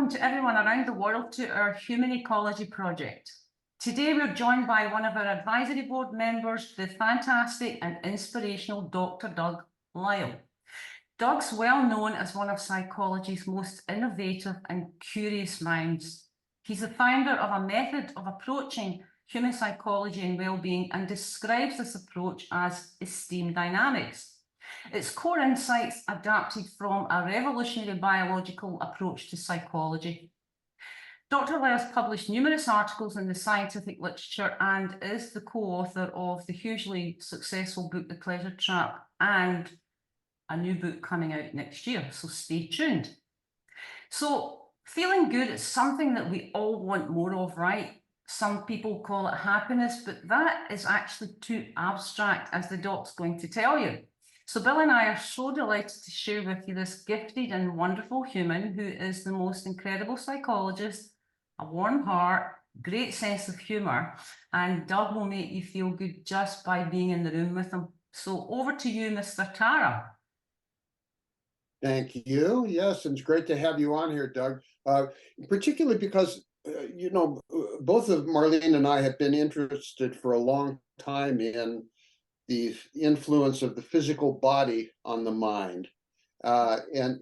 welcome to everyone around the world to our Human Ecology project. Today we're joined by one of our advisory board members, the fantastic and inspirational Dr. Doug Lisle. Doug's well known as one of psychology's most innovative and curious minds. He's the founder of a method of approaching human psychology and well-being and describes this approach as Esteem Dynamics. Its core insights adapted from a revolutionary biological approach to psychology. Dr. Lisle has published numerous articles in the scientific literature and is the co-author of the hugely successful book, The Pleasure Trap, and a new book coming out next year, so stay tuned. So feeling good is something that we all want more of, right? Some people call it happiness, but that is actually too abstract, as the doc's going to tell you. So Bill and I are so delighted to share with you this gifted and wonderful human who is the most incredible psychologist, a warm heart, great sense of humor, and Doug will make you feel good just by being in the room with him. So over to you, Mr. Tara. Thank you. Yes, and it's great to have you on here, Doug, particularly because, both of Marlene and I have been interested for a long time in the influence of the physical body on the mind. And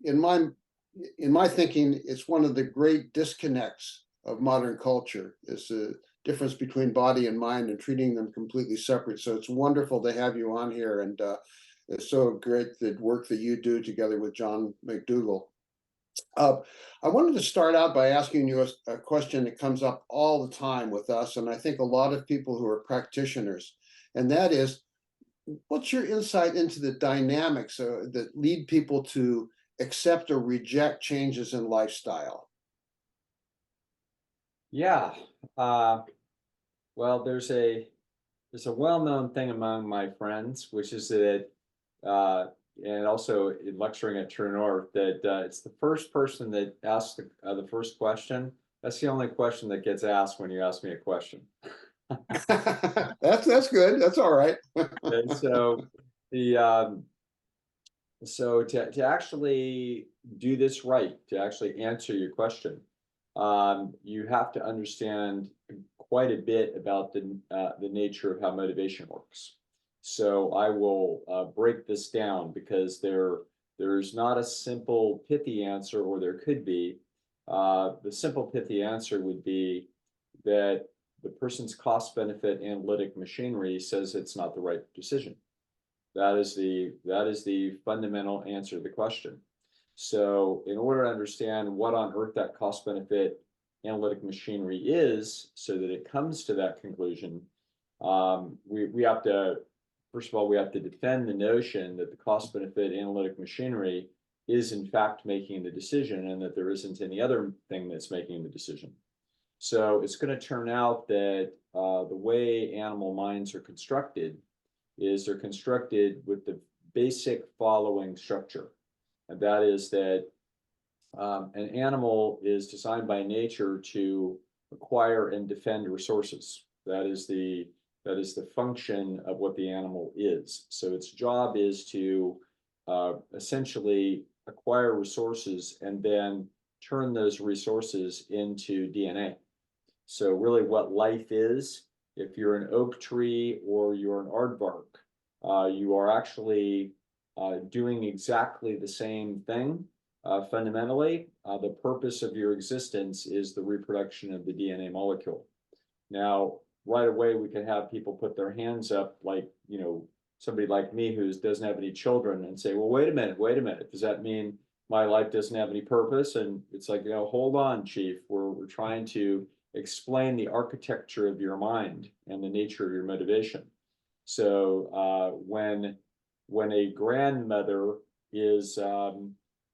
in my thinking, it's one of the great disconnects of modern culture, is the difference between body and mind and treating them completely separate. So it's wonderful to have you on here, and it's so great the work that you do together with John McDougall. I wanted to start out by asking you a question that comes up all the time with us, and I think a lot of people who are practitioners, and that is, what's your insight into the dynamics that lead people to accept or reject changes in lifestyle? Yeah, well, there's a well-known thing among my friends, which is that, and also in lecturing at True North, that it's the first person that asks the first question. That's the only question that gets asked when you ask me a question. That's good. That's all right. And so to actually do this right, to actually answer your question, you have to understand quite a bit about the nature of how motivation works. So I will break this down, because there's not a simple pithy answer, or there could be. The simple pithy answer would be that the person's cost-benefit analytic machinery says it's not the right decision. That is the fundamental answer to the question. So in order to understand what on earth that cost-benefit analytic machinery is, so that it comes to that conclusion, we have to, first of all, we have to defend the notion that the cost-benefit analytic machinery is in fact making the decision, and that there isn't any other thing that's making the decision. So it's going to turn out that the way animal minds are constructed is they're constructed with the basic following structure. And that is that an animal is designed by nature to acquire and defend resources. That is the function of what the animal is. So its job is to essentially acquire resources and then turn those resources into DNA. So really what life is, if you're an oak tree or you're an aardvark, you are actually doing exactly the same thing. Fundamentally, the purpose of your existence is the reproduction of the DNA molecule. Now, right away, we can have people put their hands up, like, somebody like me who doesn't have any children, and say, well, wait a minute, does that mean my life doesn't have any purpose? And it's like, hold on, Chief, we're trying to explain the architecture of your mind and the nature of your motivation. So when a grandmother is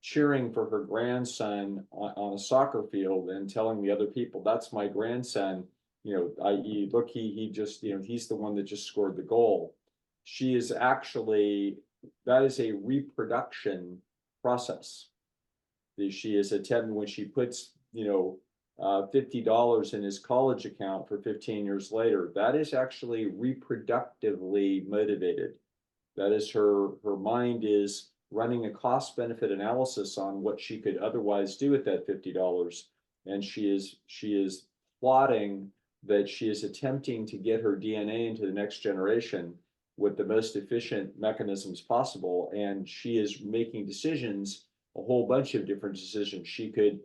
cheering for her grandson on a soccer field and telling the other people, that's my grandson, i.e., look, he just, he's the one that just scored the goal. She is actually, that is a reproduction process. She is attempting, when she puts, $50 in his college account for 15 years later, that is actually reproductively motivated. That is her mind is running a cost benefit analysis on what she could otherwise do with that $50. And she is plotting that she is attempting to get her DNA into the next generation with the most efficient mechanisms possible. And she is making decisions, a whole bunch of different decisions. She could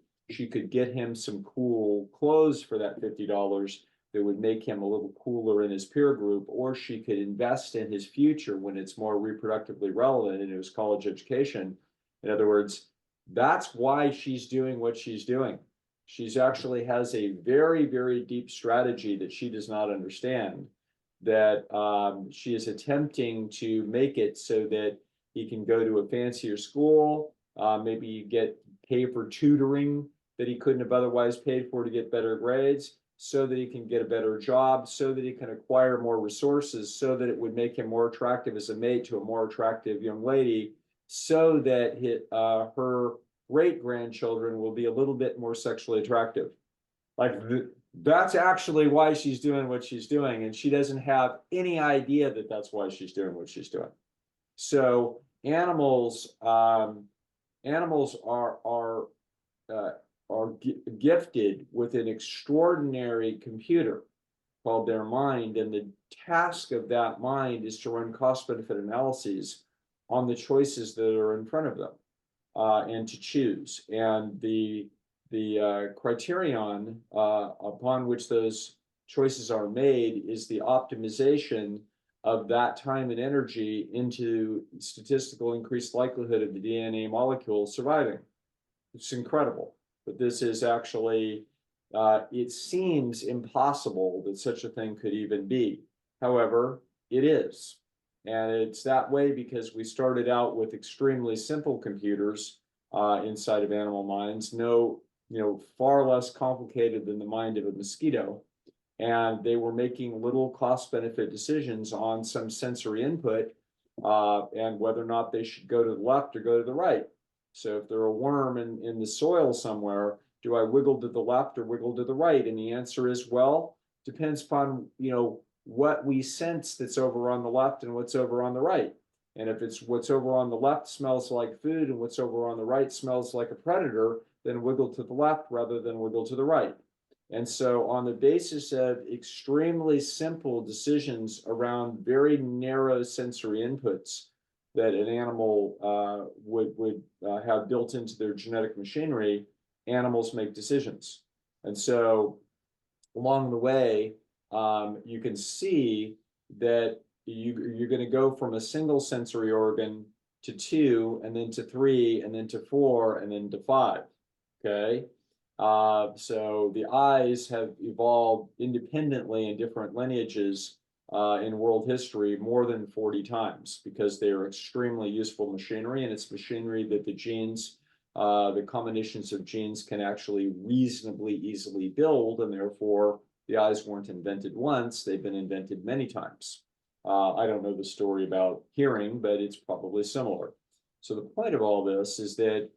get him some cool clothes for that $50 that would make him a little cooler in his peer group, or she could invest in his future when it's more reproductively relevant in his college education. In other words, that's why she's doing what she's doing. She's actually has a very, very deep strategy that she does not understand, that she is attempting to make it so that he can go to a fancier school, maybe pay for tutoring that he couldn't have otherwise paid for to get better grades, so that he can get a better job, so that he can acquire more resources, so that it would make him more attractive as a mate to a more attractive young lady, so that her great-grandchildren will be a little bit more sexually attractive. Like, that's actually why she's doing what she's doing, and she doesn't have any idea that that's why she's doing what she's doing. So animals are gifted with an extraordinary computer called their mind, and the task of that mind is to run cost-benefit analyses on the choices that are in front of them, and to choose. And the criterion upon which those choices are made is the optimization of that time and energy into statistical increased likelihood of the DNA molecule surviving. It's incredible, but this is actually, it seems impossible that such a thing could even be. However, it is. And it's that way because we started out with extremely simple computers inside of animal minds, far less complicated than the mind of a mosquito. And they were making little cost-benefit decisions on some sensory input, and whether or not they should go to the left or go to the right. So if they're a worm in the soil somewhere, do I wiggle to the left or wiggle to the right? And the answer is, well, depends upon, what we sense that's over on the left and what's over on the right. And if it's what's over on the left smells like food and what's over on the right smells like a predator, then wiggle to the left rather than wiggle to the right. And so on the basis of extremely simple decisions around very narrow sensory inputs that an animal would have built into their genetic machinery, animals make decisions. And so along the way, you can see that you're going to go from a single sensory organ to 2, and then to 3, and then to 4, and then to 5. Okay. So the eyes have evolved independently in different lineages in world history more than 40 times, because they are extremely useful machinery, and it's machinery that the genes, the combinations of genes can actually reasonably easily build, and therefore the eyes weren't invented once, they've been invented many times. I don't know the story about hearing, but it's probably similar. So the point of all this is that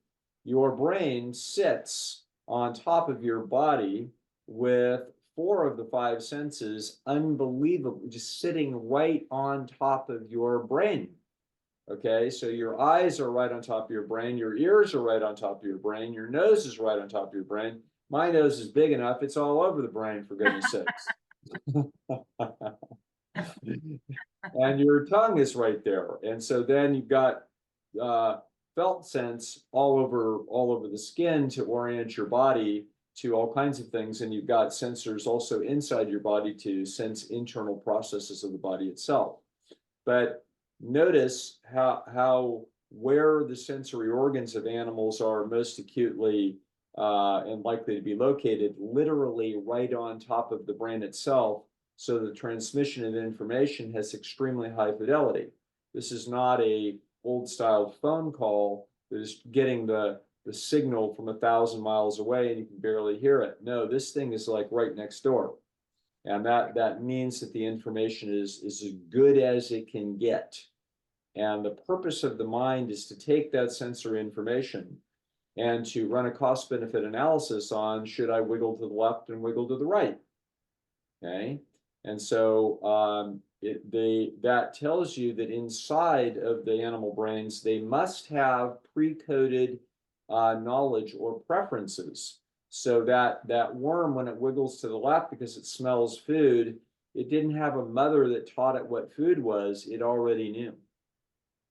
your brain sits on top of your body with 4 of the 5 senses unbelievably just sitting right on top of your brain. Okay, so your eyes are right on top of your brain, your ears are right on top of your brain, your nose is right on top of your brain. My nose is big enough, it's all over the brain, for goodness sakes. And your tongue is right there. And so then you've got felt sense all over the skin to orient your body to all kinds of things. And you've got sensors also inside your body to sense internal processes of the body itself. But notice where the sensory organs of animals are most acutely and likely to be located, literally right on top of the brain itself. So the transmission of information has extremely high fidelity. This is not a old style phone call that is getting the signal from 1,000 miles away and you can barely hear it. No, this thing is like right next door. And that means that the information is as good as it can get. And the purpose of the mind is to take that sensory information and to run a cost-benefit analysis on, should I wiggle to the left and wiggle to the right? Okay. And so that tells you that inside of the animal brains, they must have pre-coded knowledge or preferences. So that worm, when it wiggles to the left because it smells food, it didn't have a mother that taught it what food was. It already knew.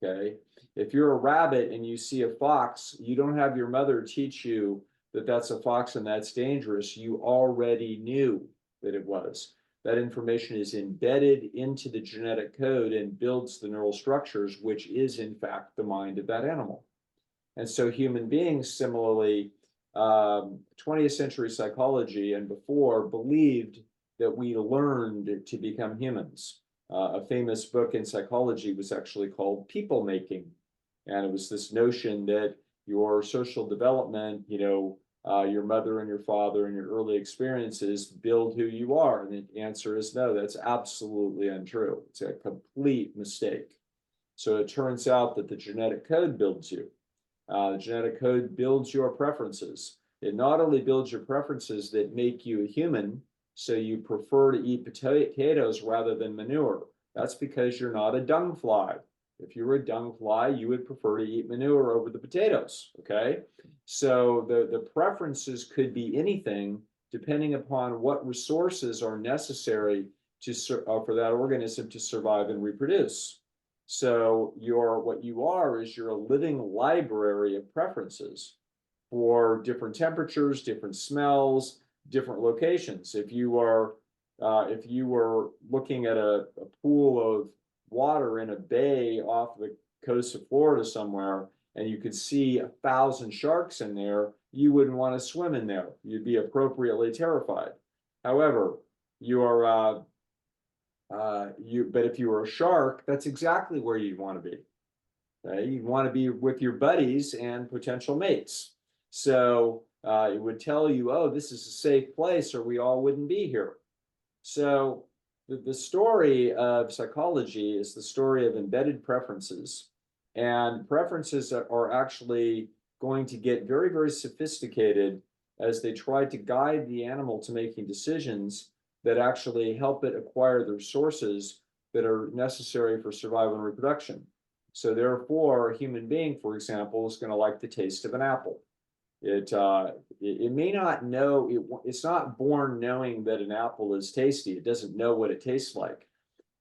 Okay. If you're a rabbit and you see a fox, you don't have your mother teach you that that's a fox and that's dangerous. You already knew that it was. That information is embedded into the genetic code and builds the neural structures, which is in fact the mind of that animal. And so human beings, similarly, 20th century psychology and before believed that we learned to become humans. A famous book in psychology was actually called People Making. And it was this notion that your social development, your mother and your father and your early experiences build who you are. And the answer is no, that's absolutely untrue. It's a complete mistake. So it turns out that the genetic code builds you. The genetic code builds your preferences. It not only builds your preferences that make you a human, so you prefer to eat potatoes rather than manure. That's because you're not a dung fly. If you were a dung fly, you would prefer to eat manure over the potatoes, okay? So the preferences could be anything depending upon what resources are necessary for that organism to survive and reproduce. So what you are is you're a living library of preferences for different temperatures, different smells, different locations. If you were looking at a pool of water in a bay off the coast of Florida somewhere, and you could see 1,000 sharks in there, you wouldn't want to swim in there. You'd be appropriately terrified. However, but if you were a shark, that's exactly where you'd want to be. Okay? You'd want to be with your buddies and potential mates. So it would tell you, oh, this is a safe place, or we all wouldn't be here. So the story of psychology is the story of embedded preferences. And preferences are actually going to get very, very sophisticated as they try to guide the animal to making decisions that actually help it acquire the resources that are necessary for survival and reproduction. So therefore, a human being, for example, is going to like the taste of an apple. It may not know, it's not born knowing that an apple is tasty. It doesn't know what it tastes like.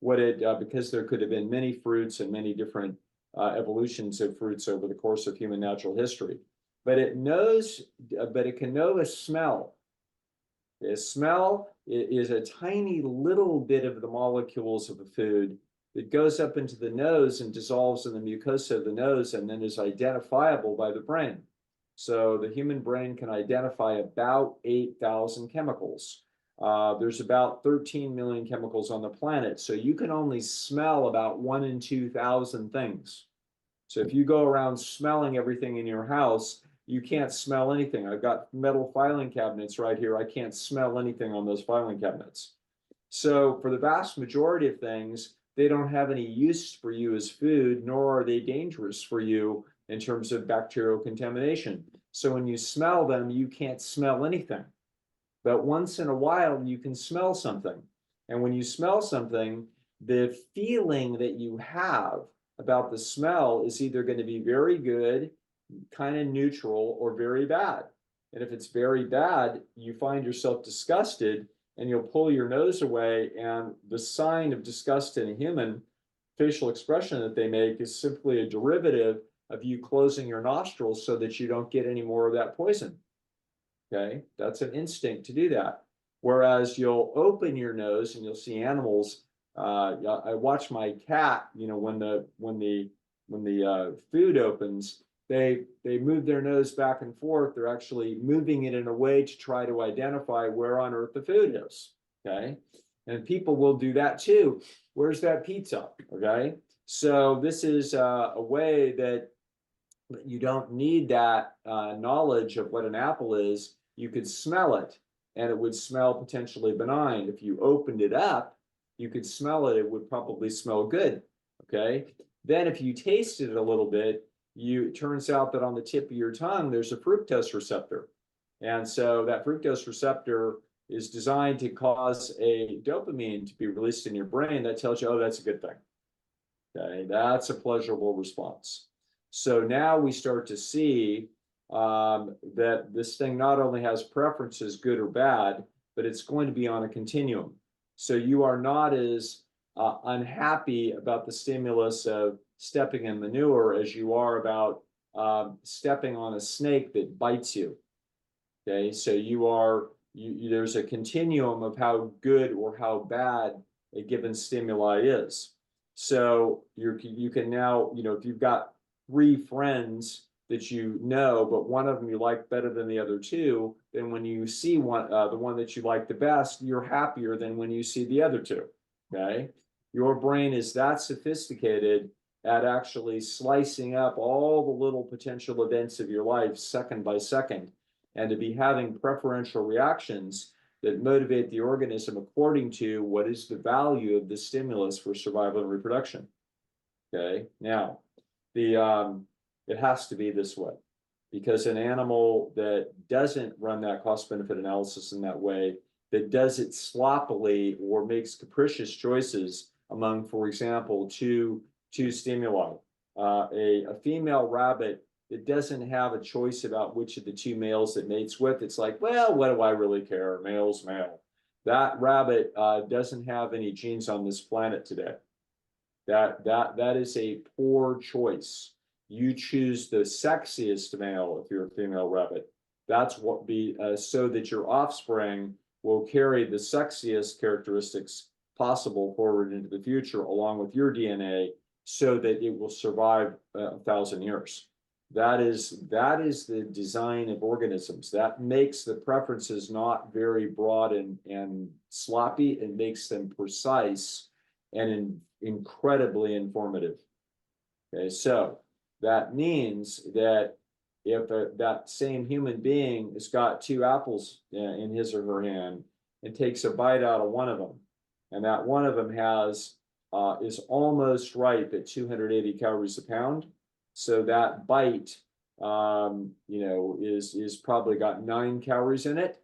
Because there could have been many fruits and many different evolutions of fruits over the course of human natural history. But it can know a smell. A smell is a tiny little bit of the molecules of a food that goes up into the nose and dissolves in the mucosa of the nose and then is identifiable by the brain. So the human brain can identify about 8,000 chemicals. There's about 13 million chemicals on the planet. So you can only smell about 1 in 2,000 things. So if you go around smelling everything in your house, you can't smell anything. I've got metal filing cabinets right here. I can't smell anything on those filing cabinets. So for the vast majority of things, they don't have any use for you as food, nor are they dangerous for you in terms of bacterial contamination. So when you smell them, you can't smell anything. But once in a while, you can smell something. And when you smell something, the feeling that you have about the smell is either going to be very good, kind of neutral, or very bad. And if it's very bad, you find yourself disgusted and you'll pull your nose away. And the sign of disgust in a human, facial expression that they make, is simply a derivative of you closing your nostrils so that you don't get any more of that poison. Okay, that's an instinct to do that. Whereas you'll open your nose and you'll see animals. I watch my cat. When the food opens, they move their nose back and forth. They're actually moving it in a way to try to identify where on earth the food is. Okay, and people will do that too. Where's that pizza? Okay, so this is a way that you don't need that knowledge of what an apple is. You could smell it, and it would smell potentially benign. If you opened it up, you could smell it. It would probably smell good. Okay. Then if you tasted it a little bit, it turns out that on the tip of your tongue, there's a fructose receptor. And so that fructose receptor is designed to cause a dopamine to be released in your brain that tells you, oh, that's a good thing. Okay, that's a pleasurable response. So now we start to see that this thing not only has preferences, good or bad, but it's going to be on a continuum. So you are not as unhappy about the stimulus of stepping in manure as you are about stepping on a snake that bites you. Okay, so there's a continuum of how good or how bad a given stimuli is. So you can now, if you've got 3 friends that you know, but one of them you like better than the other 2, then when you see one, the one that you like the best, you're happier than when you see the other 2. Okay, your brain is that sophisticated at actually slicing up all the little potential events of your life second by second, and to be having preferential reactions that motivate the organism according to what is the value of the stimulus for survival and reproduction. Okay, now it has to be this way, because an animal that doesn't run that cost-benefit analysis in that way, that does it sloppily or makes capricious choices among, for example, two stimuli, a female rabbit that doesn't have a choice about which of the 2 males it mates with. It's like, well, what do I really care? Male's male. That rabbit doesn't have any genes on this planet today. That is a poor choice. You choose the sexiest male if you're a female rabbit. That's what so that your offspring will carry the sexiest characteristics possible forward into the future along with your DNA, so that it will survive 1,000 years. That is the design of organisms. That makes the preferences not very broad and sloppy. It makes them precise and incredibly informative. Okay, so that means that if that same human being has got 2 apples in his or her hand and takes a bite out of one of them, and that one of them is almost ripe at 280 calories a pound, so that bite is probably got 9 calories in it,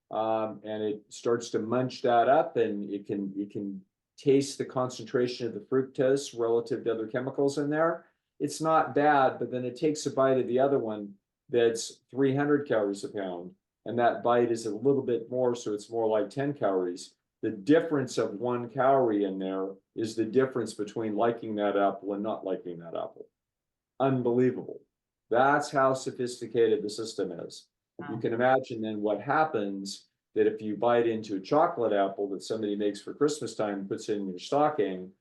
and it starts to munch that up, and it can taste the concentration of the fructose relative to other chemicals in there. It's not bad, but then it takes a bite of the other one that's 300 calories a pound, and that bite is a little bit more, so it's more like 10 calories. The difference of 1 calorie in there is the difference between liking that apple and not liking that apple. Unbelievable. That's how sophisticated the system is. You can imagine then what happens that if you bite into a chocolate apple that somebody makes for Christmas time and puts it in your stocking,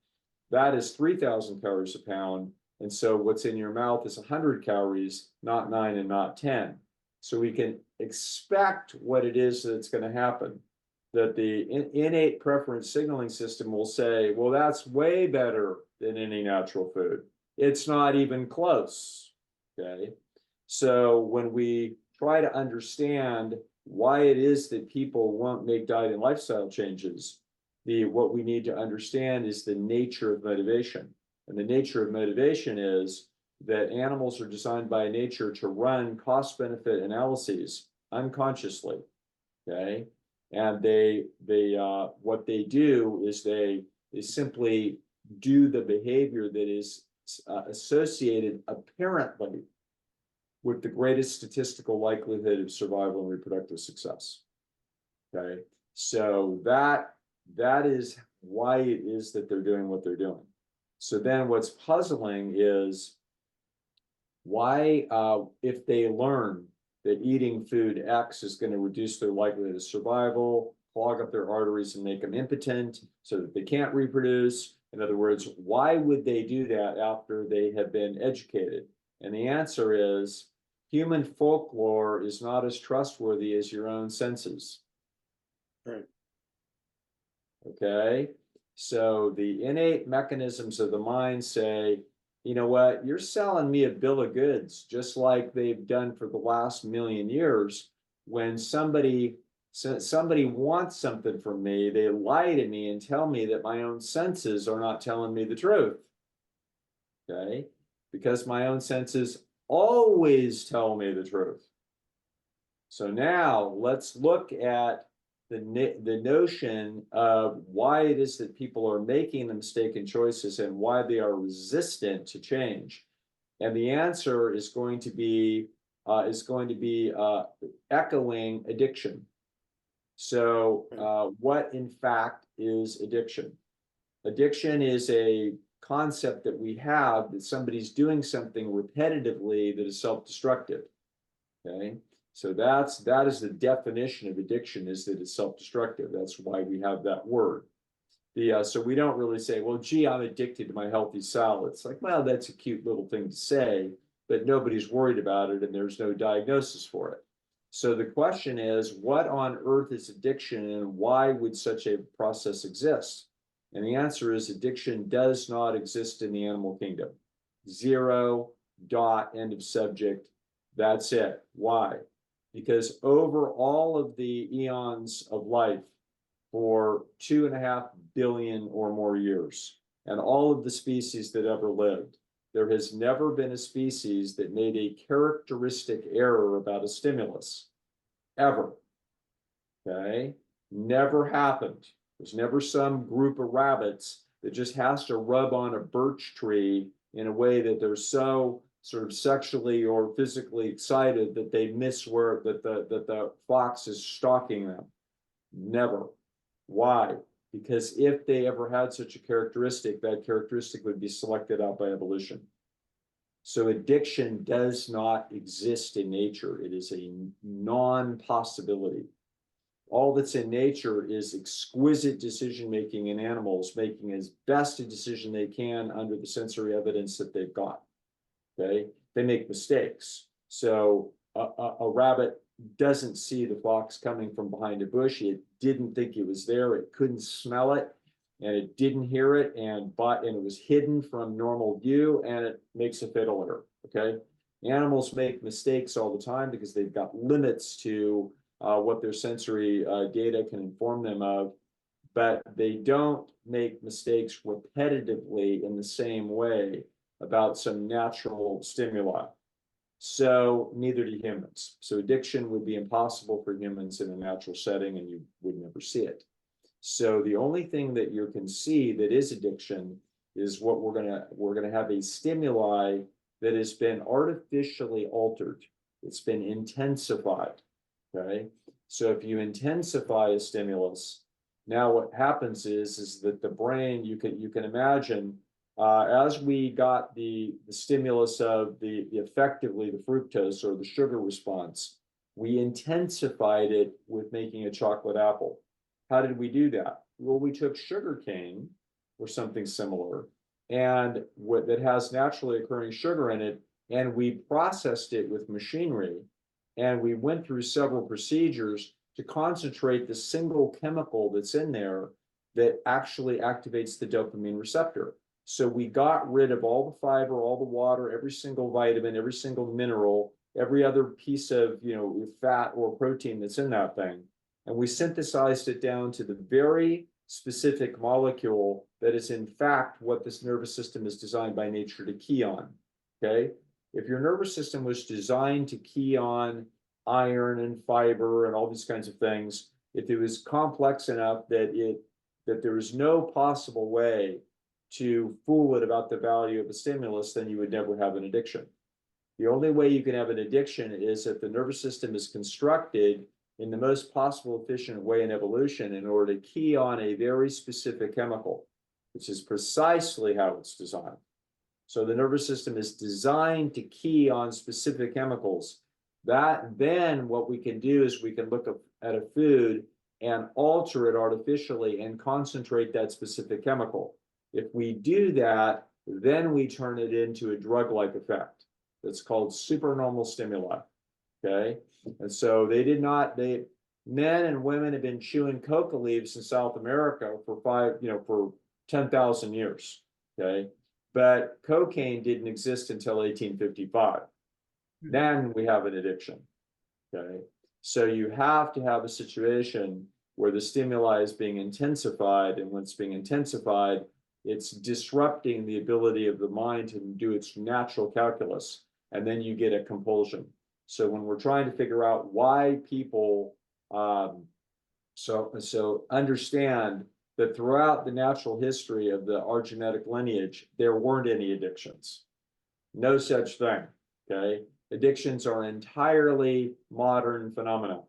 that is 3,000 calories a pound. And so what's in your mouth is 100 calories, not 9 and not 10. So we can expect what it is that's going to happen. That the innate preference signaling system will say, well, that's way better than any natural food. It's not even close. Okay. So when we try to understand why it is that people won't make diet and lifestyle changes, what we need to understand is the nature of motivation. And the nature of motivation is that animals are designed by nature to run cost-benefit analyses unconsciously. Okay. And what they do is they simply do the behavior that is associated apparently with the greatest statistical likelihood of survival and reproductive success. Okay, so that is why it is that they're doing what they're doing. So then what's puzzling is why, if they learn that eating food X is going to reduce their likelihood of survival, clog up their arteries and make them impotent so that they can't reproduce. In other words, why would they do that after they have been educated? And the answer is human folklore is not as trustworthy as your own senses. Right. Okay, so the innate mechanisms of the mind say, you know what, you're selling me a bill of goods, just like they've done for the last million years. When somebody wants something from me, they lie to me and tell me that my own senses are not telling me the truth. Okay, because my own senses always tell me the truth. So now let's look at the notion of why it is that people are making the mistaken choices and why they are resistant to change. And the answer is going to be echoing addiction. So what in fact is addiction? Addiction is a concept that we have that somebody's doing something repetitively that is self-destructive. Okay, so that is the definition of addiction, is that it's self-destructive. That's why we have that word. So we don't really say, well, gee, I'm addicted to my healthy salad. It's like, well, that's a cute little thing to say, but nobody's worried about it and there's no diagnosis for it. So the question is, what on earth is addiction and why would such a process exist? And the answer is addiction does not exist in the animal kingdom. Zero, dot, end of subject. That's it. Why? Because over all of the eons of life, for 2.5 billion or more years, and all of the species that ever lived, there has never been a species that made a characteristic error about a stimulus, ever. Okay? Never happened. There's never some group of rabbits that just has to rub on a birch tree in a way that they're so sort of sexually or physically excited that they miss where that the fox is stalking them. Never. Why? Because if they ever had such a characteristic, that characteristic would be selected out by evolution. So addiction does not exist in nature. It is a non-possibility. All that's in nature is exquisite decision-making in animals, making as best a decision they can under the sensory evidence that they've got. Okay? They make mistakes. So a rabbit doesn't see the fox coming from behind a bush. It didn't think it was there. It couldn't smell it, and it didn't hear it, and it was hidden from normal view, and it makes a fatal error. Okay, animals make mistakes all the time because they've got limits to what their sensory data can inform them of, but they don't make mistakes repetitively in the same way about some natural stimuli. So neither do humans. So addiction would be impossible for humans in a natural setting, and you would never see it. So the only thing that you can see that is addiction is what we're gonna have a stimuli that has been artificially altered. It's been intensified. Okay. So if you intensify a stimulus, now what happens is that the brain, you can imagine, as we got the stimulus of effectively the fructose or the sugar response, we intensified it with making a chocolate apple. How did we do that? Well, we took sugar cane or something similar, and that has naturally occurring sugar in it, and we processed it with machinery, and we went through several procedures to concentrate the single chemical that's in there that actually activates the dopamine receptor. So we got rid of all the fiber, all the water, every single vitamin, every single mineral, every other piece of, fat or protein that's in that thing. And we synthesized it down to the very specific molecule that is in fact what this nervous system is designed by nature to key on. Okay? If your nervous system was designed to key on iron and fiber and all these kinds of things, if it was complex enough that there was no possible way to fool it about the value of a stimulus, then you would never have an addiction. The only way you can have an addiction is if the nervous system is constructed in the most possible efficient way in evolution in order to key on a very specific chemical, which is precisely how it's designed. So the nervous system is designed to key on specific chemicals. Then what we can do is we can look at a food and alter it artificially and concentrate that specific chemical. If we do that, then we turn it into a drug-like effect. That's called supernormal stimuli. Okay, and so men and women have been chewing coca leaves in South America for 10,000 years. Okay, but cocaine didn't exist until 1855. Then we have an addiction. Okay, so you have to have a situation where the stimuli is being intensified, and when it's being intensified, it's disrupting the ability of the mind to do its natural calculus, and then you get a compulsion. So when we're trying to figure out why people So understand that throughout the natural history of our genetic lineage, there weren't any addictions. No such thing. Okay. Addictions are entirely modern phenomena,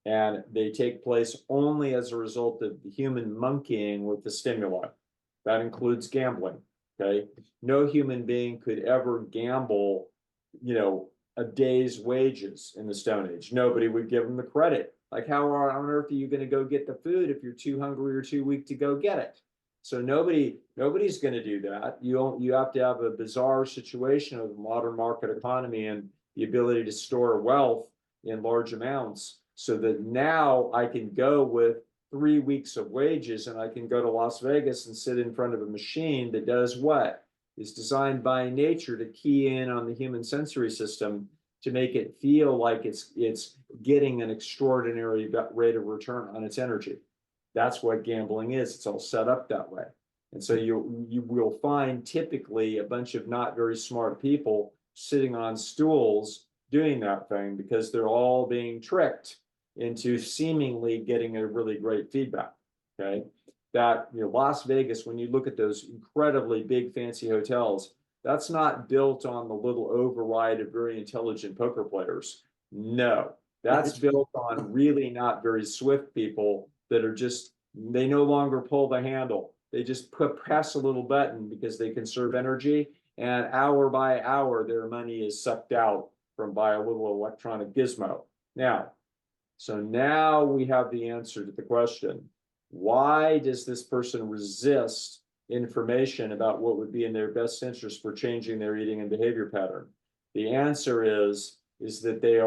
and they take place only as a result of the human monkeying with the stimuli. That includes gambling. Okay. No human being could ever gamble, a day's wages in the Stone Age. Nobody would give them the credit. Like, how on earth are you going to go get the food if you're too hungry or too weak to go get it? So nobody's going to do that. You have to have a bizarre situation of the modern market economy and the ability to store wealth in large amounts, so that now I can go with 3 weeks of wages and I can go to Las Vegas and sit in front of a machine that does what? Is designed by nature to key in on the human sensory system to make it feel like it's getting an extraordinary rate of return on its energy. That's what gambling is. It's all set up that way. And so you will find typically a bunch of not very smart people sitting on stools doing that thing because they're all being tricked into seemingly getting a really great feedback. Okay. That, Las Vegas, when you look at those incredibly big fancy hotels, that's not built on the little override of very intelligent poker players. No, that's built on really not very swift people that are just, they no longer pull the handle. They just press a little button because they conserve energy, and hour by hour, their money is sucked out by a little electronic gizmo. So now we have the answer to the question. Why does this person resist information about what would be in their best interest for changing their eating and behavior pattern? The answer is that they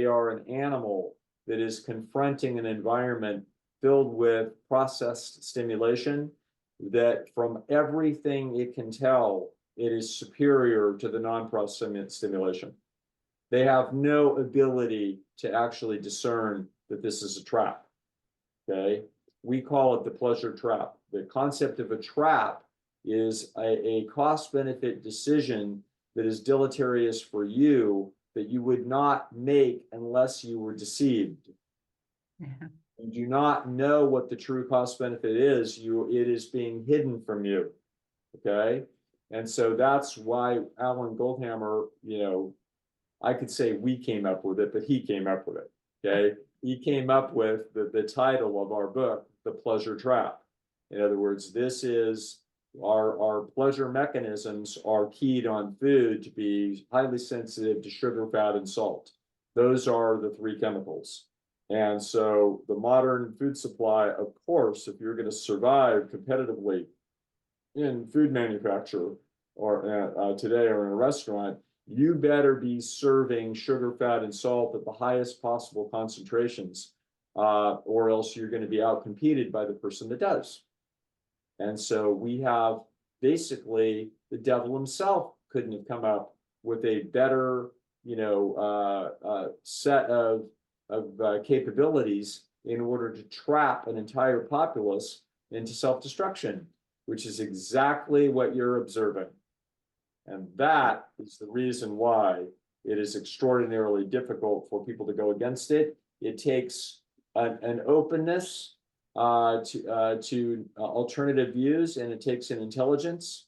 are an animal that is confronting an environment filled with processed stimulation that, from everything it can tell, it is superior to the non-processed stimulation. They have no ability to actually discern that this is a trap. Okay. We call it the pleasure trap. The concept of a trap is a cost-benefit decision that is deleterious for you, that you would not make unless you were deceived. Yeah. You do not know what the true cost-benefit is. It is being hidden from you. Okay. And so that's why Alan Goldhammer, I could say we came up with it, but he came up with it. Okay. He came up with the title of our book, The Pleasure Trap. In other words, this is our pleasure mechanisms are keyed on food to be highly sensitive to sugar, fat, and salt. Those are the three chemicals. And so the modern food supply, of course, if you're going to survive competitively in food manufacture or today or in a restaurant, you better be serving sugar, fat, and salt at the highest possible concentrations, or else you're going to be outcompeted by the person that does. And so we have basically the devil himself couldn't have come up with a better, set of capabilities in order to trap an entire populace into self-destruction, which is exactly what you're observing. And that is the reason why it is extraordinarily difficult for people to go against it. It takes an openness to alternative views, and it takes an intelligence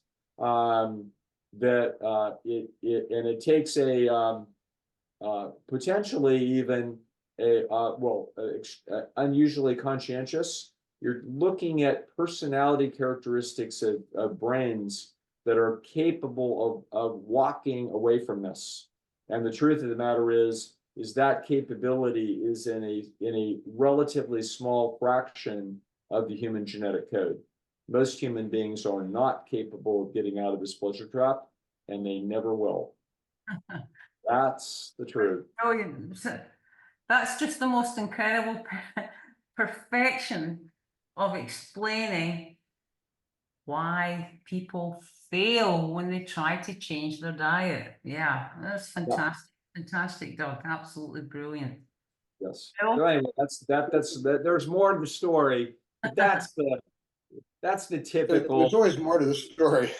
it takes a potentially even unusually conscientious. You're looking at personality characteristics of brains that are capable of walking away from this. And the truth of the matter is that capability is in a relatively small fraction of the human genetic code. Most human beings are not capable of getting out of this pleasure trap, and they never will. That's the truth. Brilliant. That's just the most incredible perfection of explaining why people fail when they try to change their diet. Yeah, that's fantastic. Yeah. Fantastic, Doug. Absolutely brilliant. Yes. So anyway, that's there's more to the story, but that's the typical. There's always more to the story.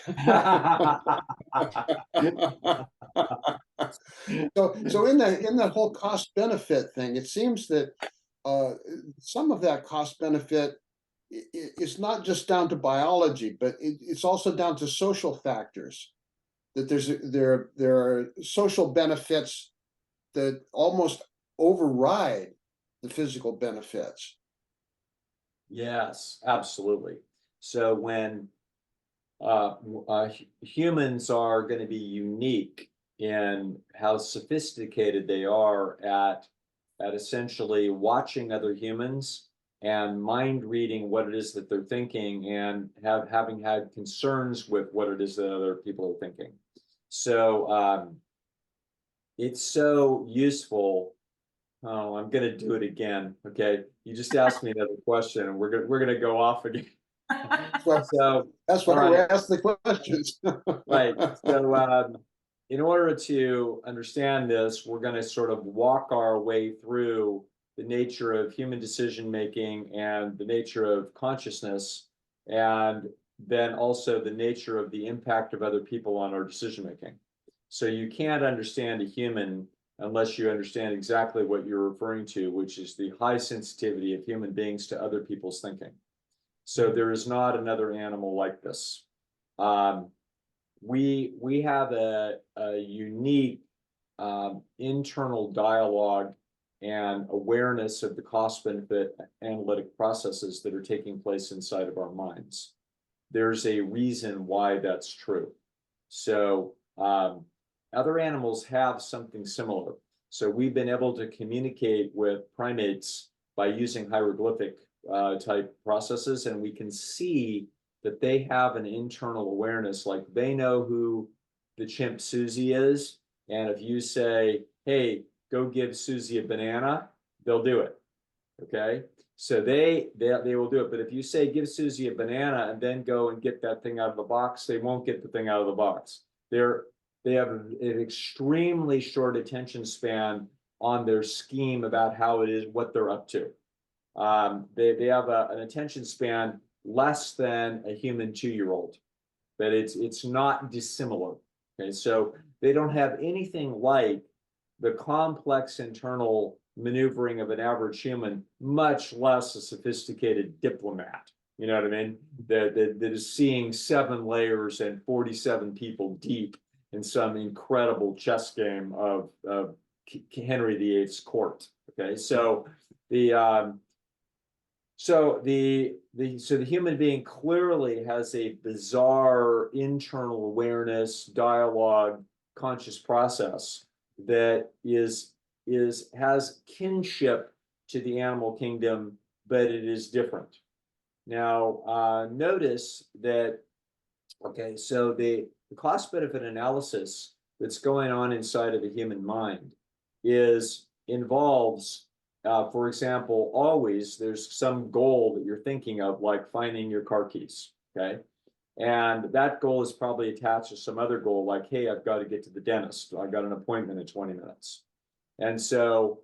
So in the whole cost benefit thing, it seems that uh, some of that cost benefit is not just down to biology, but it's also down to social factors. That there are social benefits that almost override the physical benefits. Yes, absolutely. So when humans are going to be unique in how sophisticated they are at essentially watching other humans and mind reading what it is that they're thinking and having had concerns with what it is that other people are thinking. So it's so useful. Oh, I'm gonna do it again. Okay, you just asked me another question, and we're gonna go off again. Well, So, that's all why we right, ask the questions. right. So, in order to understand this, we're going to sort of walk our way through the nature of human decision making and the nature of consciousness, and then also the nature of the impact of other people on our decision making. So you can't understand a human unless you understand exactly what you're referring to, which is the high sensitivity of human beings to other people's thinking. So there is not another animal like this. Um, we have a unique internal dialogue and awareness of the cost benefit analytic processes that are taking place inside of our minds. There's a reason why that's true. So other animals have something similar. So we've been able to communicate with primates by using hieroglyphic type processes, and we can see that they have an internal awareness, like they know who the chimp Susie is, and if you say, hey, go give Susie a banana, they'll do it. Okay, so they will do it. But if you say give Susie a banana and then go and get that thing out of the box, they won't get the thing out of the box. They have an extremely short attention span on their scheme about how it is, what they're up to. They have an attention span less than a human 2-year-old, but it's not dissimilar. Okay, so they don't have anything like the complex internal maneuvering of an average human, much less a sophisticated diplomat. You know what I mean? That is seeing 7 layers and 47 people deep in some incredible chess game of Henry VIII's court. Okay, so the the human being clearly has a bizarre internal awareness, dialogue, conscious process that has kinship to the animal kingdom, but it is different. Now, notice that, okay, so the cost benefit analysis that's going on inside of the human mind involves for example, always there's some goal that you're thinking of, like finding your car keys, okay? And that goal is probably attached to some other goal, like, hey, I've got to get to the dentist. I got an appointment in 20 minutes. And so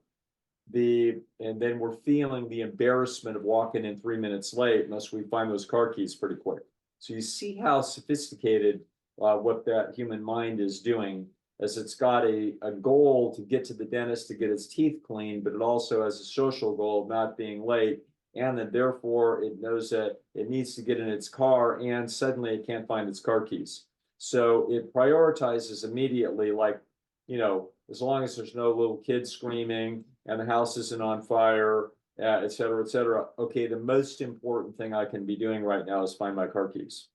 and then we're feeling the embarrassment of walking in 3 minutes late unless we find those car keys pretty quick. So you see how sophisticated what that human mind is doing, as it's got a goal to get to the dentist to get its teeth cleaned, but it also has a social goal of not being late, and that therefore it knows that it needs to get in its car, and suddenly it can't find its car keys. So it prioritizes immediately, like, you know, as long as there's no little kids screaming and the house isn't on fire, et cetera, et cetera. Okay, the most important thing I can be doing right now is find my car keys.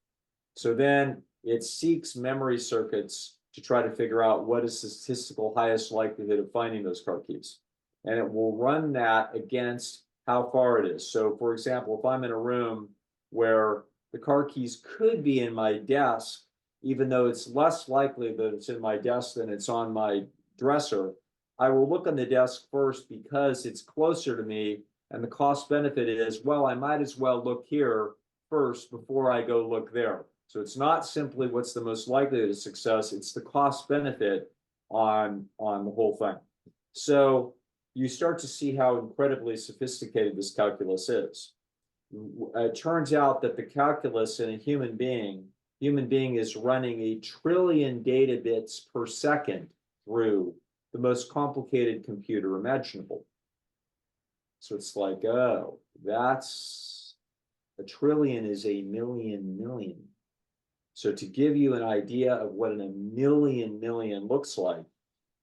So then it seeks memory circuits to try to figure out what is the statistical highest likelihood of finding those car keys. And it will run that against how far it is. So for example, if I'm in a room where the car keys could be in my desk, even though it's less likely that it's in my desk than it's on my dresser, I will look on the desk first because it's closer to me, and the cost benefit is, well, I might as well look here first before I go look there. So it's not simply what's the most likelihood of success, it's the cost benefit on the whole thing. So you start to see how incredibly sophisticated this calculus is. It turns out that the calculus in a human being is running 1 trillion data bits per second through the most complicated computer imaginable. So it's like, oh, that's a trillion is a million. So to give you an idea of what a million looks like,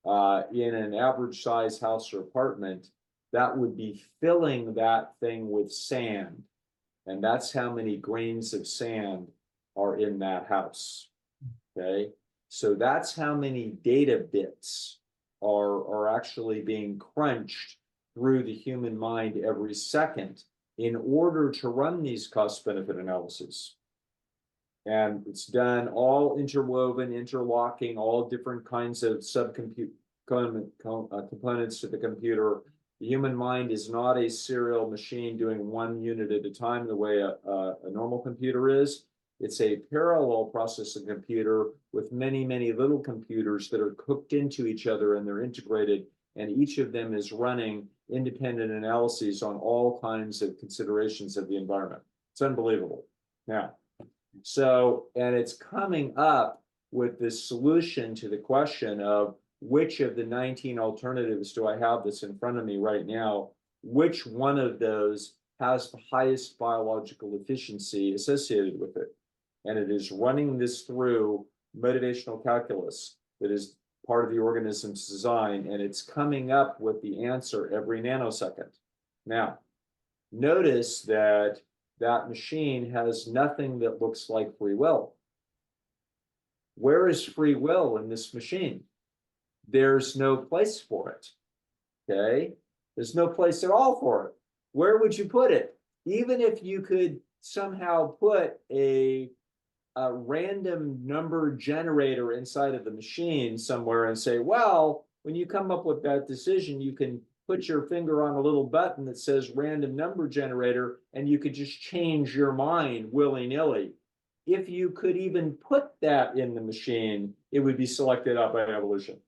in an average size house or apartment, that would be filling that thing with sand. And that's how many grains of sand are in that house. Okay. So that's how many data bits are actually being crunched through the human mind every second in order to run these cost benefit analyses. And it's done all interwoven, interlocking, all different kinds of components to the computer. The human mind is not a serial machine doing one unit at a time the way a normal computer is. It's a parallel processing computer with many little computers that are hooked into each other, and they're integrated, and each of them is running independent analyses on all kinds of considerations of the environment. It's unbelievable. Now, so, and it's coming up with this solution to the question of which of the 19 alternatives do I have that's in front of me right now? Which one of those has the highest biological efficiency associated with it? And it is running this through motivational calculus that is part of the organism's design, and it's coming up with the answer every nanosecond. Now, notice that that machine has nothing that looks like free will. Where is free will in this machine? There's no place for it. Okay? There's no place at all for it. Where would you put it? Even if you could somehow put a random number generator inside of the machine somewhere and say, well, when you come up with that decision, you can put your finger on a little button that says random number generator, and you could just change your mind willy-nilly. If you could even put that in the machine, it would be selected out by evolution.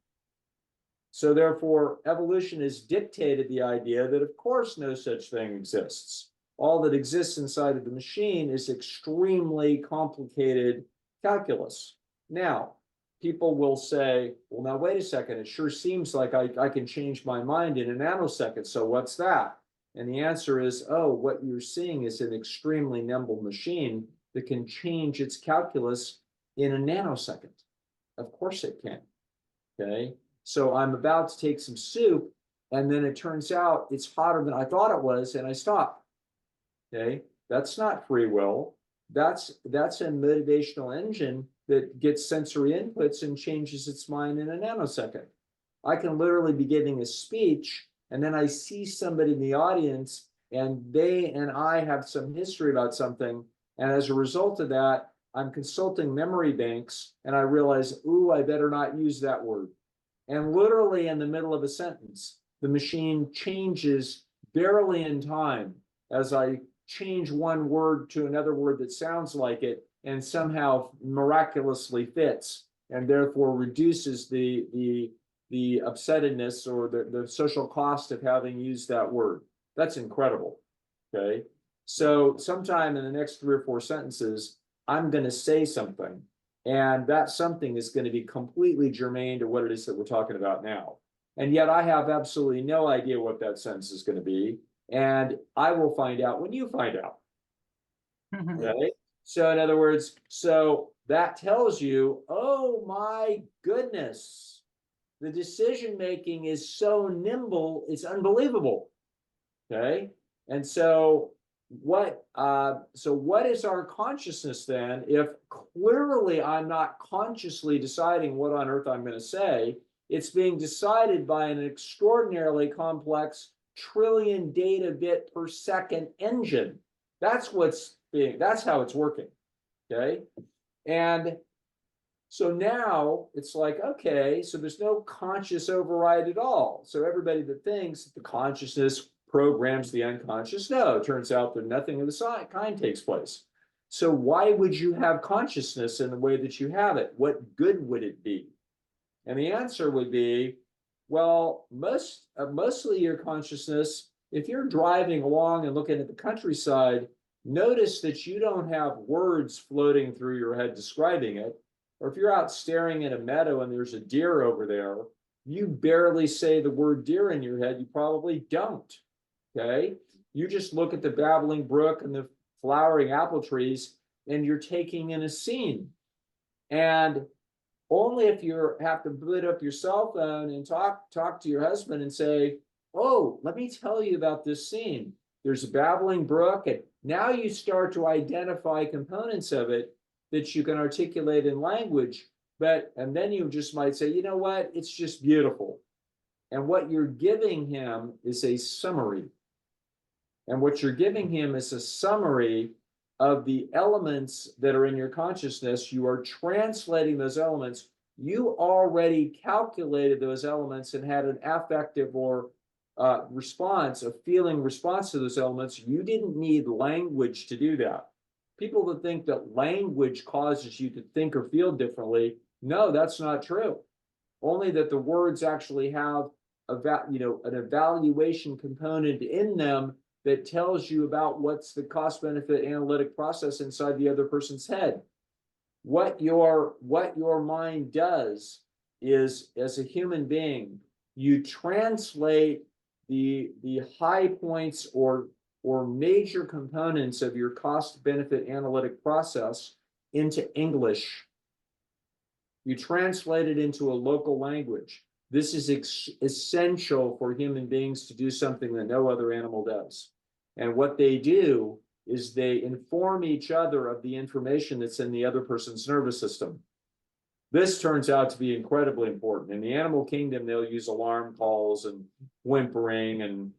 So therefore, evolution has dictated the idea that, of course, no such thing exists. All that exists inside of the machine is extremely complicated calculus. Now, people will say, well, now, wait a second, it sure seems like I can change my mind in a nanosecond, so what's that? And the answer is, oh, what you're seeing is an extremely nimble machine that can change its calculus in a nanosecond. Of course it can, okay? So I'm about to take some soup, and then it turns out it's hotter than I thought it was, and I stop. Okay, that's not free will. That's a motivational engine that gets sensory inputs and changes its mind in a nanosecond. I can literally be giving a speech, and then I see somebody in the audience, and they and I have some history about something, and as a result of that, I'm consulting memory banks, and I realize, ooh, I better not use that word. And literally in the middle of a sentence, the machine changes barely in time as I change one word to another word that sounds like it and somehow miraculously fits, and therefore reduces the upsetness or the social cost of having used that word. That's incredible. Okay. So sometime in the next 3 or 4 sentences, I'm going to say something, and that something is going to be completely germane to what it is that we're talking about now. And yet I have absolutely no idea what that sentence is going to be. And I will find out when you find out. Okay? So in other words, so that tells you, oh my goodness, the decision making is so nimble, it's unbelievable. Okay? And so what is our consciousness then if clearly I'm not consciously deciding what on earth I'm going to say? It's being decided by an extraordinarily complex trillion data bit per second engine. That's how it's working. Okay. And so now it's like, okay, so there's no conscious override at all. So everybody that thinks the consciousness programs the unconscious, no, it turns out that nothing of the kind takes place. So why would you have consciousness in the way that you have it? What good would it be? And the answer would be, well, mostly your consciousness, if you're driving along and looking at the countryside, notice that you don't have words floating through your head describing it. Or if you're out staring at a meadow and there's a deer over there, you barely say the word deer in your head, you probably don't. okay? You just look at the babbling brook and the flowering apple trees, and you're taking in a scene. And only if you have to put up your cell phone and talk to your husband and say, oh, let me tell you about this scene. There's a babbling brook, and now you start to identify components of it that you can articulate in language. And then you just might say, you know what, it's just beautiful. And what you're giving him is a summary. And what you're giving him is a summary of the elements that are in your consciousness. You are translating those elements. You already calculated those elements and had an affective or response, a feeling response to those elements. You didn't need language to do that. People that think that language causes you to think or feel differently, no, that's not true. Only that the words actually have an evaluation component in them that tells you about what's the cost benefit analytic process inside the other person's head. What your mind does is, as a human being, you translate the high points or major components of your cost benefit analytic process into English. You translate it into a local language. This is essential for human beings to do something that no other animal does. And what they do is they inform each other of the information that's in the other person's nervous system. This turns out to be incredibly important. In the animal kingdom, they'll use alarm calls and whimpering and,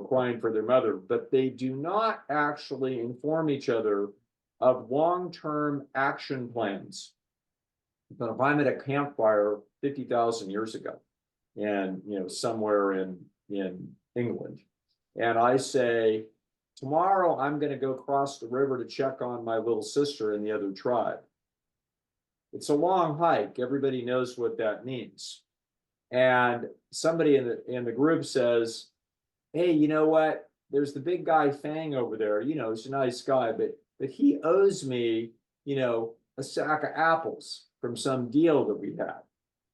crying for their mother, but they do not actually inform each other of long-term action plans. But if I'm at a campfire 50,000 years ago and, somewhere in England, and I say, tomorrow I'm going to go cross the river to check on my little sister in the other tribe. It's a long hike. Everybody knows what that means. And somebody in the group says, hey, you know what? There's the big guy Fang over there. He's a nice guy, but he owes me, a sack of apples from some deal that we had.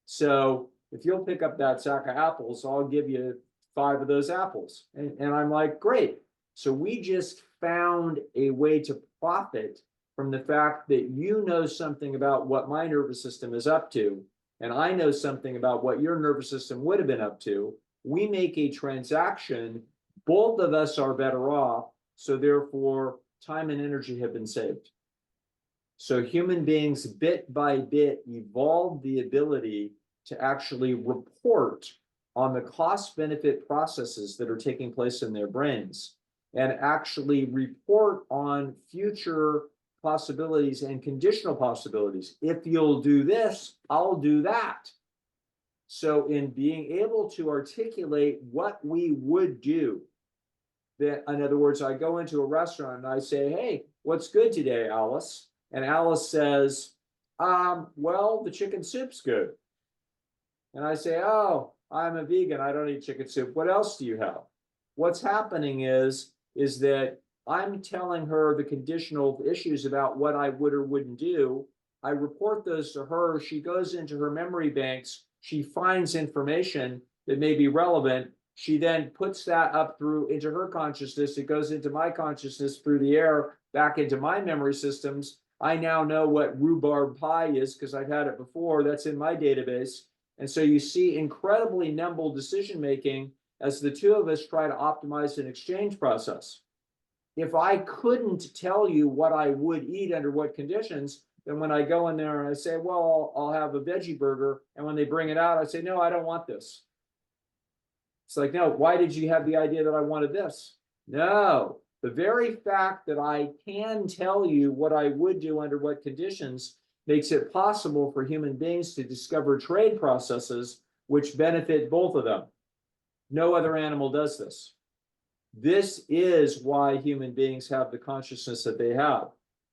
So if you'll pick up that sack of apples, I'll give you 5 of those apples. And I'm like, great. So we just found a way to profit from the fact that you know something about what my nervous system is up to, and I know something about what your nervous system would have been up to. We make a transaction. Both of us are better off. So therefore, time and energy have been saved. So human beings, bit by bit, evolved the ability to actually report on the cost-benefit processes that are taking place in their brains, and actually report on future possibilities and conditional possibilities. If you'll do this, I'll do that. So in being able to articulate what we would do, that, in other words, I go into a restaurant and I say, hey, what's good today, Alice? And Alice says, well, the chicken soup's good. And I say, oh, I'm a vegan. I don't eat chicken soup. What else do you have? What's happening is that I'm telling her the conditional issues about what I would or wouldn't do. I report those to her. She goes into her memory banks. She finds information that may be relevant. She then puts that up into her consciousness. It goes into my consciousness through the air, back into my memory systems. I now know what rhubarb pie is because I've had it before. That's in my database. And so you see incredibly nimble decision-making as the two of us try to optimize an exchange process. If I couldn't tell you what I would eat under what conditions, then when I go in there and I say, well, I'll have a veggie burger, and when they bring it out, I say, no, I don't want this. It's like, no, why did you have the idea that I wanted this? No, the very fact that I can tell you what I would do under what conditions makes it possible for human beings to discover trade processes which benefit both of them. No other animal does this. This is why human beings have the consciousness that they have.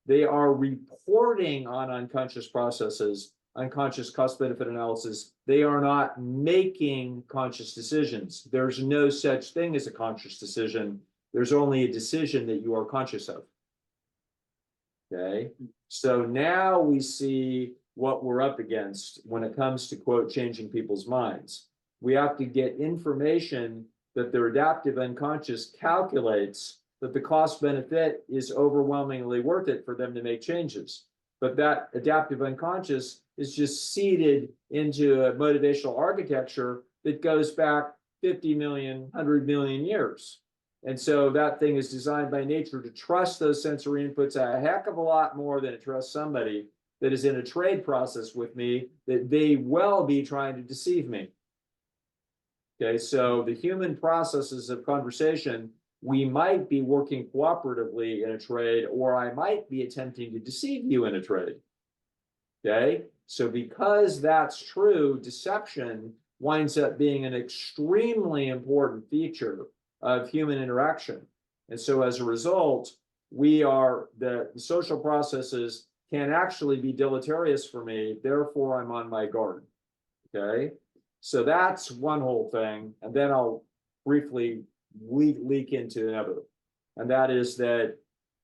They are reporting on unconscious processes, unconscious cost-benefit analysis. They are not making conscious decisions. There's no such thing as a conscious decision. There's only a decision that you are conscious of. Okay, so now we see what we're up against when it comes to, quote, changing people's minds. We have to get information that their adaptive unconscious calculates that the cost benefit is overwhelmingly worth it for them to make changes. But that adaptive unconscious is just seeded into a motivational architecture that goes back 50 million, 100 million years. And so that thing is designed by nature to trust those sensory inputs a heck of a lot more than it trusts somebody that is in a trade process with me that may well be trying to deceive me. Okay, so the human processes of conversation, we might be working cooperatively in a trade, or I might be attempting to deceive you in a trade. Okay, so because that's true, deception winds up being an extremely important feature of human interaction. And so as a result, the social processes can actually be deleterious for me, therefore I'm on my guard. Okay, so that's one whole thing, and then I'll briefly leak into another, and that is that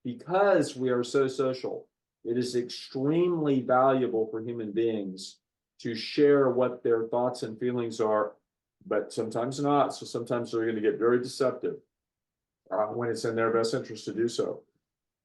because we are so social, it is extremely valuable for human beings to share what their thoughts and feelings are, but sometimes not. So sometimes they're going to get very deceptive when it's in their best interest to do so.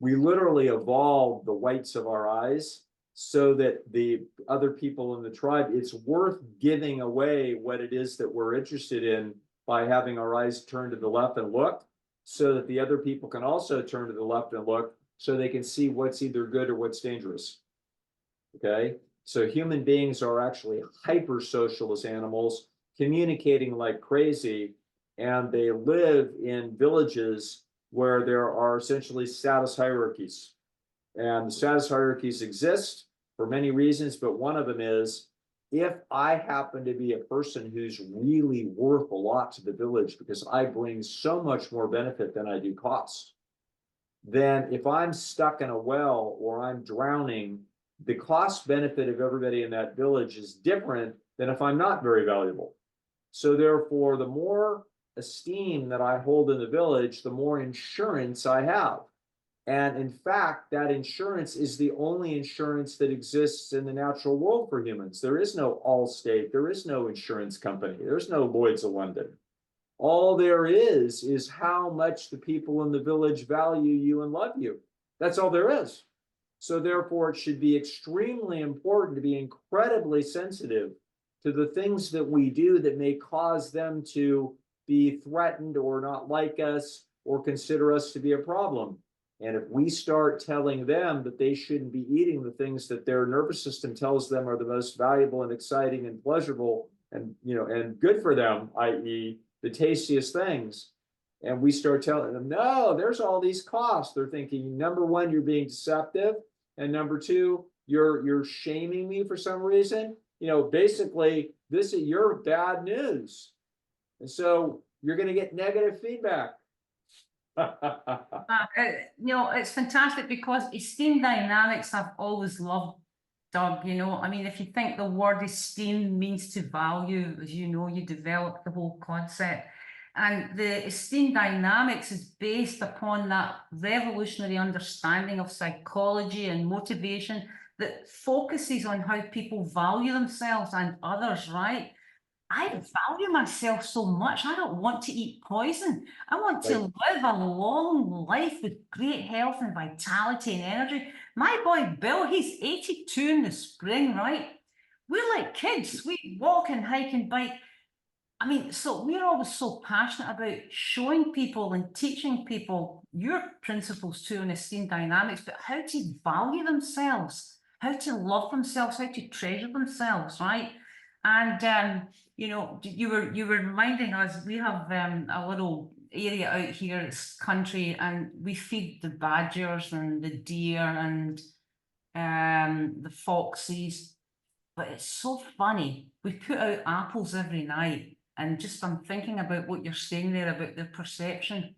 We literally evolved the whites of our eyes so that the other people in the tribe, it's worth giving away what it is that we're interested in by having our eyes turn to the left and look, so that the other people can also turn to the left and look, so they can see what's either good or what's dangerous. Okay, so human beings are actually hyper social as animals, communicating like crazy, and they live in villages where there are essentially status hierarchies. And the status hierarchies exist for many reasons, but one of them is, if I happen to be a person who's really worth a lot to the village because I bring so much more benefit than I do cost, then if I'm stuck in a well or I'm drowning, the cost benefit of everybody in that village is different than if I'm not very valuable. So therefore, the more esteem that I hold in the village, the more insurance I have. And in fact, that insurance is the only insurance that exists in the natural world for humans. There is no Allstate, there is no insurance company, there's no Lloyd's of London. All there is how much the people in the village value you and love you. That's all there is. So therefore, it should be extremely important to be incredibly sensitive to the things that we do that may cause them to be threatened or not like us or consider us to be a problem. And if we start telling them that they shouldn't be eating the things that their nervous system tells them are the most valuable and exciting and pleasurable and, you know, and good for them, i.e., the tastiest things, and we start telling them, no, there's all these costs, they're thinking, number one, you're being deceptive, and number two, you're shaming me for some reason. You know, basically, this is your bad news, and so you're going to get negative feedback. You know, it's fantastic because Esteem Dynamics I've always loved, Doug. You know, I mean, if you think the word esteem means to value, as you know, you develop the whole concept. And the Esteem Dynamics is based upon that revolutionary understanding of psychology and motivation that focuses on how people value themselves and others, right? I value myself so much. I don't want to eat poison. I want to live a long life with great health and vitality and energy. My boy Bill, he's 82 in the spring, right? We're like kids. We walk and hike and bike. I mean, so we're always so passionate about showing people and teaching people your principles too in Esteem Dynamics, but how to value themselves, how to love themselves, how to treasure themselves, right? And you know, you were reminding us we have a little area out here, it's country, and we feed the badgers and the deer and the foxes. But it's so funny. We put out apples every night, and just I'm thinking about what you're saying there about their perception.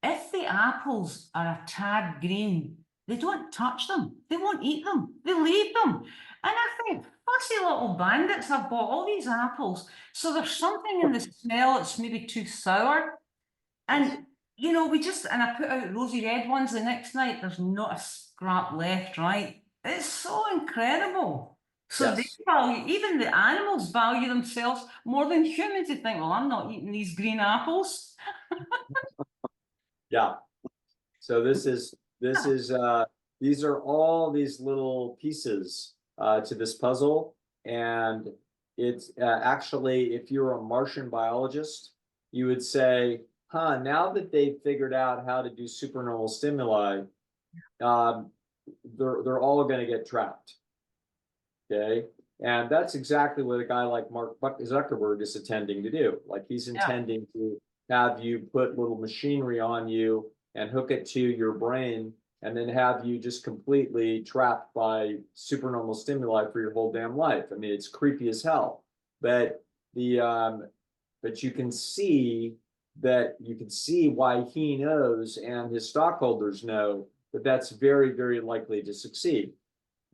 If the apples are a tad green, they don't touch them. They won't eat them. They leave them. And I think, fussy little bandits have bought all these apples. So there's something in the smell that's maybe too sour. And, you know, and I put out rosy red ones the next night. There's not a scrap left, right? It's so incredible. So they Yes. value, even the animals value themselves more than humans. They think, well, I'm not eating these green apples. Yeah. So these are all these little pieces to this puzzle. And it's actually, if you're a Martian biologist, you would say, huh, now that they've figured out how to do supernormal stimuli, they're all going to get trapped. Okay. And that's exactly what a guy like Mark Zuckerberg is intending to do. Like he's intending to have you put little machinery on you and hook it to your brain and then have you just completely trapped by supernormal stimuli for your whole damn life. I mean, it's creepy as hell. But but you can see why he knows and his stockholders know that that's very, very likely to succeed.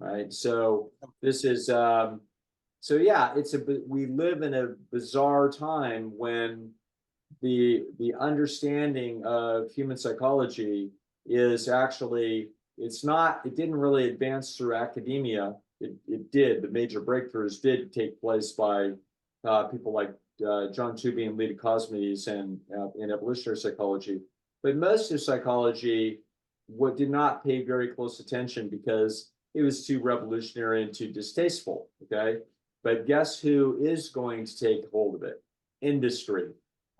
Right. So this is so yeah, we live in a bizarre time when the understanding of human psychology is actually it didn't really advance through academia. It did. The major breakthroughs did take place by people like John Tooby and Lita Cosmides and in evolutionary psychology. But most of psychology did not pay very close attention because it was too revolutionary and too distasteful. Okay. But guess who is going to take hold of it? Industry.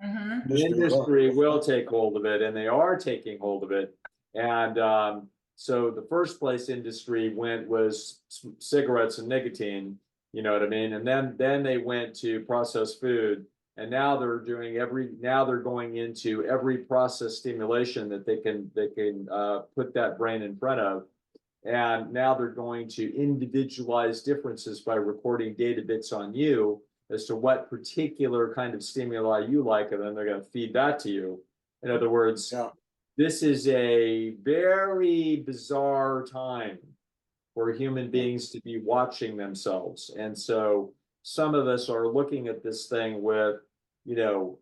Industry will take hold of it, and they are taking hold of it. And so the first place industry went was cigarettes and nicotine, you know what I mean? And then they went to processed food, and now they're going into every process stimulation that they can put that brain in front of. And now they're going to individualize differences by recording data bits on you as to what particular kind of stimuli you like, and then they're going to feed that to you. In other words, this is a very bizarre time for human beings to be watching themselves. And so some of us are looking at this thing with, you know,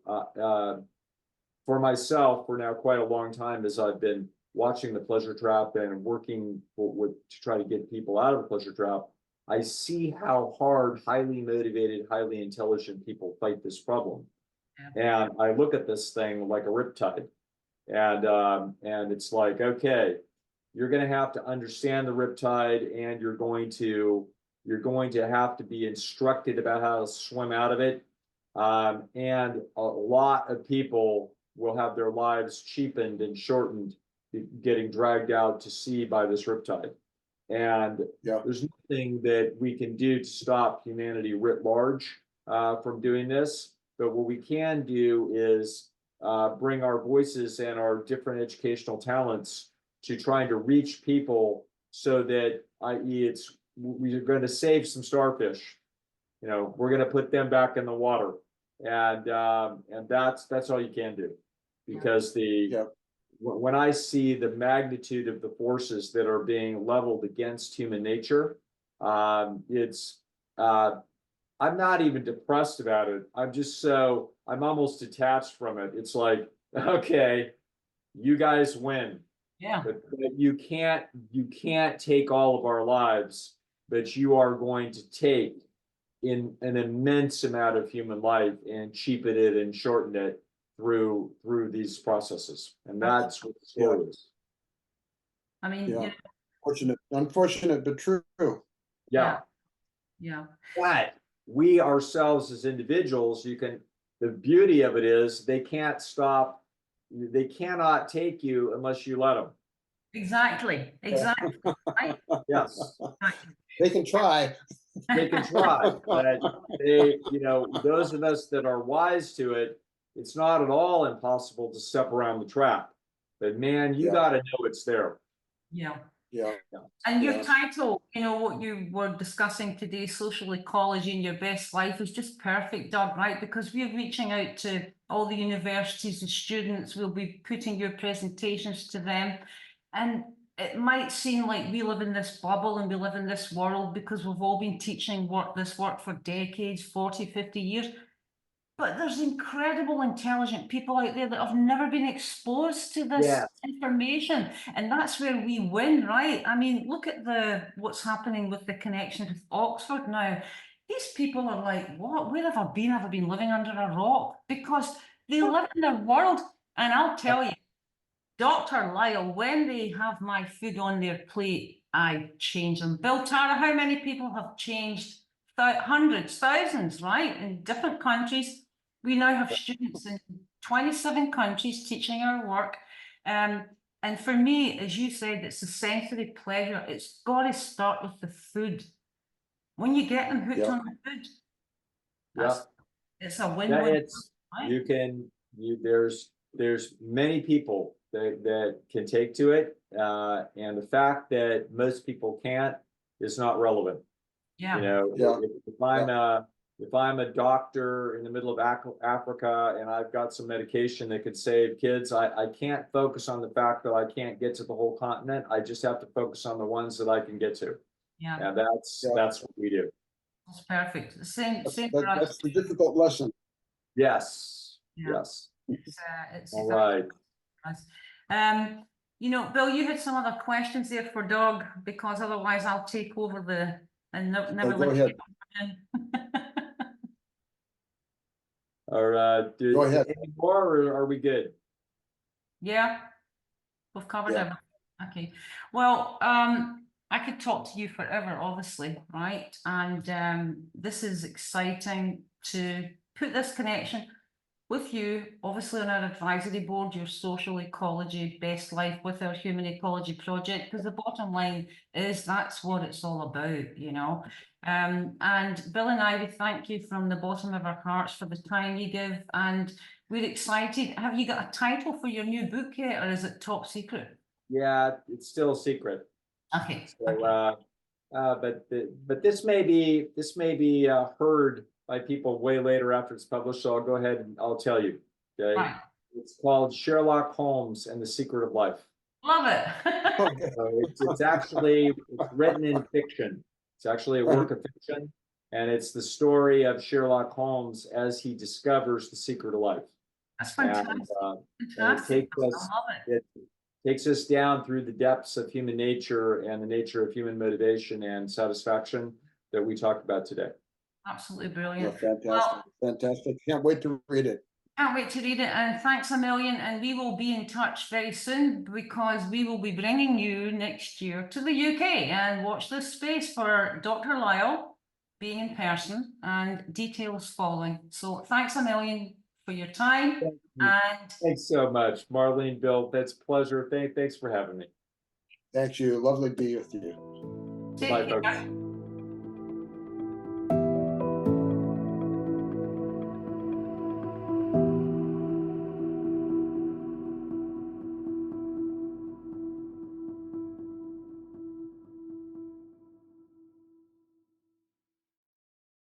for myself, for now quite a long time, as I've been watching the pleasure trap and working to try to get people out of the pleasure trap, I see how hard highly motivated, highly intelligent people fight this problem. And I look at this thing like a riptide. And it's like, okay, you're going to have to understand the riptide, and you're going to have to be instructed about how to swim out of it. And a lot of people will have their lives cheapened and shortened, getting dragged out to sea by this riptide. And there's nothing that we can do to stop humanity writ large from doing this. But what we can do is bring our voices and our different educational talents to trying to reach people, so that, i.e., we're going to save some starfish. You know, we're going to put them back in the water, and that's all you can do, because when I see the magnitude of the forces that are being leveled against human nature, I'm not even depressed about it. I'm almost detached from it. It's like, okay, you guys win. Yeah. But you can't take all of our lives, but you are going to take in an immense amount of human life and cheapen it and shorten it through these processes. And that's what the story is. I mean, unfortunate, but true. Yeah. But we ourselves as individuals, the beauty of it is they cannot take you unless you let them. Exactly. Yes. They can try. They can try, but those of us that are wise to it, it's not at all impossible to step around the trap. But man, you got to know it's there. Yeah. Yeah. And your title, what you were discussing today, social ecology in your best life, is just perfect, Doug, right? Because we're reaching out to all the universities and students. We'll be putting your presentations to them. And it might seem like we live in this bubble and we live in this world because we've all been teaching this work for decades, 40, 50 years. But there's incredible intelligent people out there that have never been exposed to this Yes. information. And that's where we win, right? I mean, look at what's happening with the connection with Oxford now. These people are like, what? Where have I been? Have I been living under a rock? Because they live in their world. And I'll tell you, Dr. Lisle, when they have my food on their plate, I change them. Bill Tara, how many people have changed? Hundreds, thousands, right? In different countries. We now have students in 27 countries teaching our work. And for me, as you said, it's a sensory pleasure. It's got to start with the food. When you get them hooked on the food, it's a win-win. Right? There's many people that can take to it, and the fact that most people can't is not relevant. Yeah. You know, if I'm a doctor in the middle of Africa and I've got some medication that could save kids, I can't focus on the fact that I can't get to the whole continent. I just have to focus on the ones that I can get to. Yeah. And that's what we do. That's perfect. Same That's for the difficult lesson. Yes. Yeah. Yes. It's All right. You know, Bill, you had some other questions there for Doug, because otherwise I'll take over and never Go ahead. Go ahead. Any more, or are we good? Yeah, we've covered everything. Okay. Well, I could talk to you forever, obviously, right? And this is exciting to put this connection with you, obviously on our advisory board, your social ecology, best life with our human ecology project, because the bottom line is that's what it's all about, you know. And Bill and I, we thank you from the bottom of our hearts for the time you give, and we're excited. Have you got a title for your new book yet, or is it top secret? Yeah, it's still a secret. Okay. So, but this may be heard by people way later after it's published. So I'll go ahead and I'll tell you. Okay. Right. It's called Sherlock Holmes and the Secret of Life. Love it. So it's written in fiction. It's actually a work of fiction, and it's the story of Sherlock Holmes as he discovers the secret of life. That's fantastic. And it takes us down through the depths of human nature and the nature of human motivation and satisfaction that we talked about today. Absolutely brilliant. Fantastic. Fantastic. Can't wait to read it. Can't wait to read it, and thanks a million, and we will be in touch very soon, because we will be bringing you next year to the UK, and watch this space for Dr. Lisle being in person and details following. So thanks a million for your time. And thanks so much, Marlene, Bill. That's a pleasure. Thanks for having me. Thank you. Lovely to be with you. Take Bye, care. folks.